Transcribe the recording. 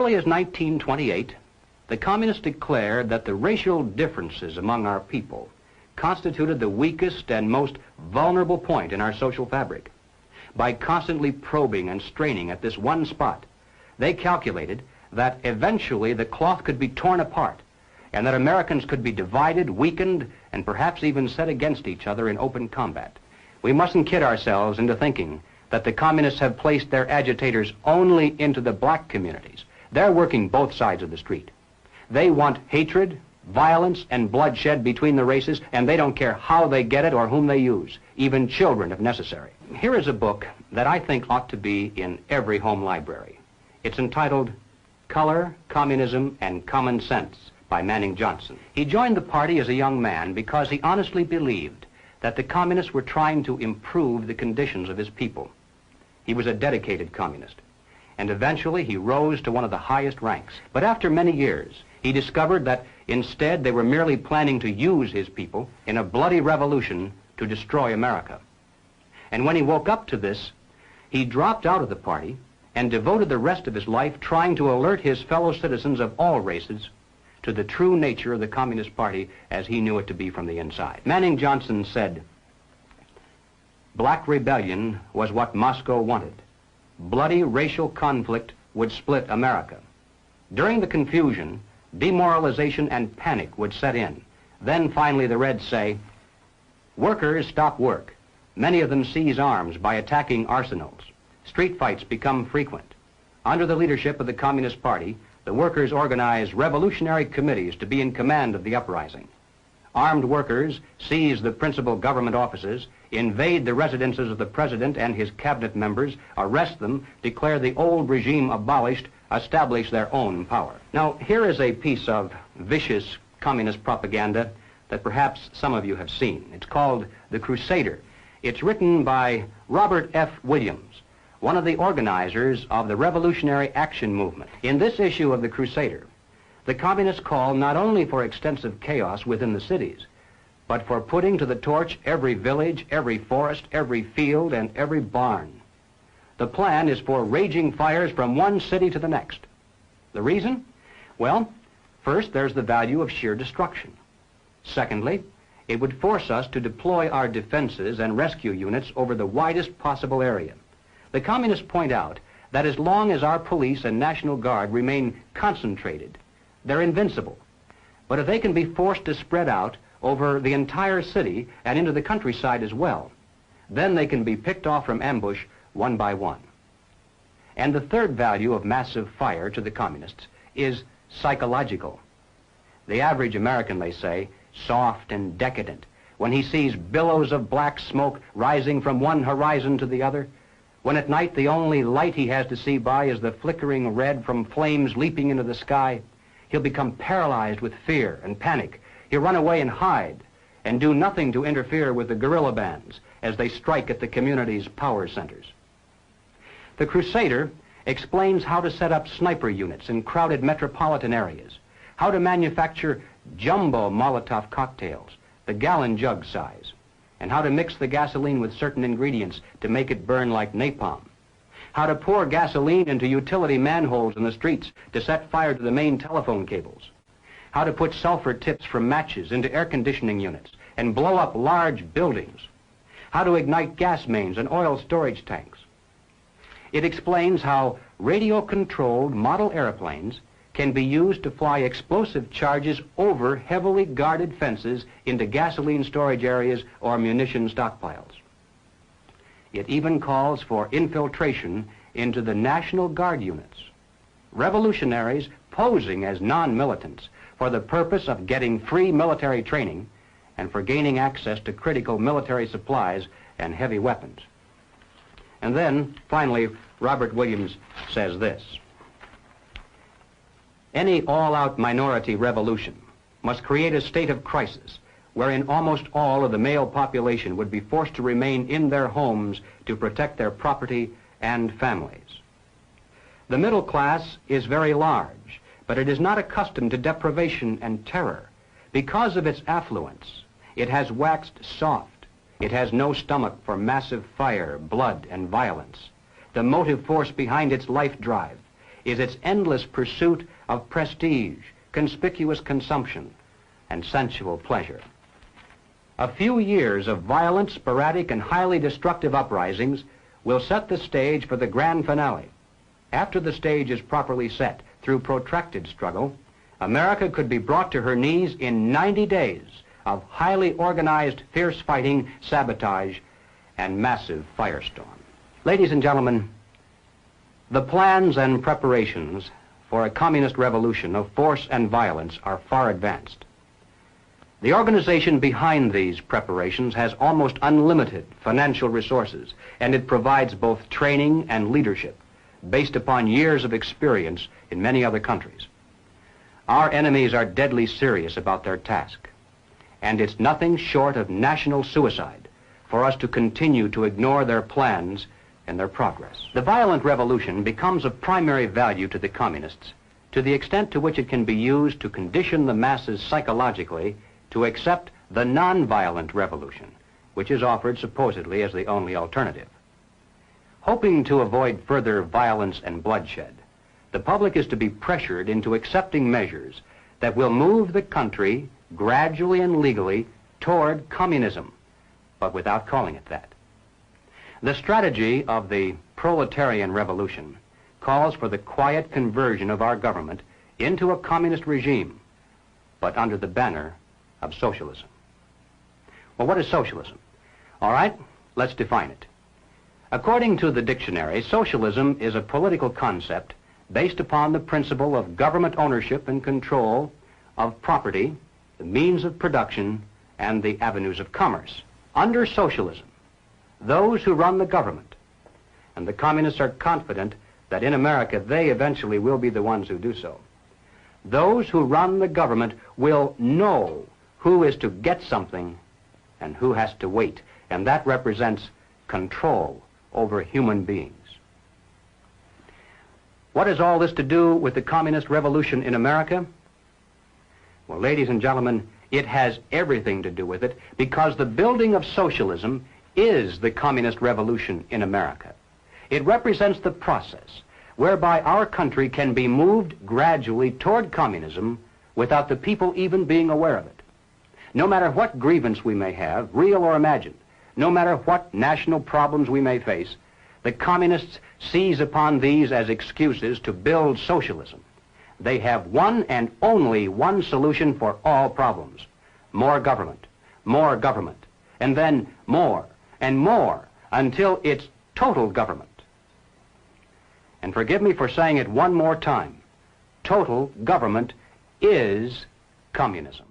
Early as 1928, the communists declared that the racial differences among our people constituted the weakest and most vulnerable point in our social fabric. By constantly probing and straining at this one spot, they calculated that eventually the cloth could be torn apart and that Americans could be divided, weakened, and perhaps even set against each other in open combat. We mustn't kid ourselves into thinking that the communists have placed their agitators only into the black communities. They're working both sides of the street. They want hatred, violence, and bloodshed between the races, and they don't care how they get it or whom they use, even children if necessary. Here is a book that I think ought to be in every home library. It's entitled Color, Communism, and Common Sense by Manning Johnson. He joined the party as a young man because he honestly believed that the communists were trying to improve the conditions of his people. He was a dedicated communist, and eventually he rose to one of the highest ranks. But after many years, he discovered that instead they were merely planning to use his people in a bloody revolution to destroy America. And when he woke up to this, he dropped out of the party and devoted the rest of his life trying to alert his fellow citizens of all races to the true nature of the Communist Party as he knew it to be from the inside. Manning Johnson said, "Black rebellion was what Moscow wanted. Bloody racial conflict would split America. During the confusion, demoralization and panic would set in. Then finally the Reds say, workers stop work. Many of them seize arms by attacking arsenals. Street fights become frequent. Under the leadership of the Communist Party, the workers organize revolutionary committees to be in command of the uprising. Armed workers seize the principal government offices, invade the residences of the president and his cabinet members, arrest them, declare the old regime abolished, establish their own power." Now, here is a piece of vicious communist propaganda that perhaps some of you have seen. It's called The Crusader. It's written by Robert F. Williams, one of the organizers of the Revolutionary Action Movement. In this issue of The Crusader, the communists call not only for extensive chaos within the cities, but for putting to the torch every village, every forest, every field, and every barn. The plan is for raging fires from one city to the next. The reason? Well, first, there's the value of sheer destruction. Secondly, it would force us to deploy our defenses and rescue units over the widest possible area. The communists point out that as long as our police and National Guard remain concentrated, they're invincible. But if they can be forced to spread out over the entire city and into the countryside as well, then they can be picked off from ambush one by one. And the third value of massive fire to the communists is psychological. The average American, they say, soft and decadent, when he sees billows of black smoke rising from one horizon to the other, when at night the only light he has to see by is the flickering red from flames leaping into the sky, he'll become paralyzed with fear and panic. He'll run away and hide and do nothing to interfere with the guerrilla bands as they strike at the community's power centers. The Crusader explains how to set up sniper units in crowded metropolitan areas, how to manufacture jumbo Molotov cocktails, the gallon jug size, and how to mix the gasoline with certain ingredients to make it burn like napalm, how to pour gasoline into utility manholes in the streets to set fire to the main telephone cables, how to put sulfur tips from matches into air conditioning units and blow up large buildings, how to ignite gas mains and oil storage tanks. It explains how radio-controlled model airplanes can be used to fly explosive charges over heavily guarded fences into gasoline storage areas or munition stockpiles. It even calls for infiltration into the National Guard units, revolutionaries posing as non-militants for the purpose of getting free military training and for gaining access to critical military supplies and heavy weapons. And then, finally, Robert Williams says this: any all-out minority revolution must create a state of crisis wherein almost all of the male population would be forced to remain in their homes to protect their property and families. The middle class is very large, but it is not accustomed to deprivation and terror. Because of its affluence, it has waxed soft. It has no stomach for massive fire, blood, and violence. The motive force behind its life drive is its endless pursuit of prestige, conspicuous consumption, and sensual pleasure. A few years of violent, sporadic, and highly destructive uprisings will set the stage for the grand finale. After the stage is properly set through protracted struggle, America could be brought to her knees in 90 days of highly organized, fierce fighting, sabotage, and massive firestorm. Ladies and gentlemen, the plans and preparations for a communist revolution of force and violence are far advanced. The organization behind these preparations has almost unlimited financial resources, and it provides both training and leadership based upon years of experience in many other countries. Our enemies are deadly serious about their task, and it's nothing short of national suicide for us to continue to ignore their plans and their progress. The violent revolution becomes of primary value to the communists to the extent to which it can be used to condition the masses psychologically to accept the non-violent revolution, which is offered supposedly as the only alternative. Hoping to avoid further violence and bloodshed, the public is to be pressured into accepting measures that will move the country gradually and legally toward communism, but without calling it that. The strategy of the proletarian revolution calls for the quiet conversion of our government into a communist regime, but under the banner of socialism. Well, what is socialism? All right, let's define it. According to the dictionary, socialism is a political concept based upon the principle of government ownership and control of property, the means of production, and the avenues of commerce. Under socialism, those who run the government, and the communists are confident that in America they eventually will be the ones who do so, those who run the government will know who is to get something and who has to wait, and that represents control over human beings. What has all this to do with the communist revolution in America? Well, ladies and gentlemen, it has everything to do with it, because the building of socialism is the communist revolution in America. It represents the process whereby our country can be moved gradually toward communism without the people even being aware of it. No matter what grievance we may have, real or imagined, no matter what national problems we may face, the communists seize upon these as excuses to build socialism. They have one and only one solution for all problems: more government, and then more and more until it's total government. And forgive me for saying it one more time, total government is communism.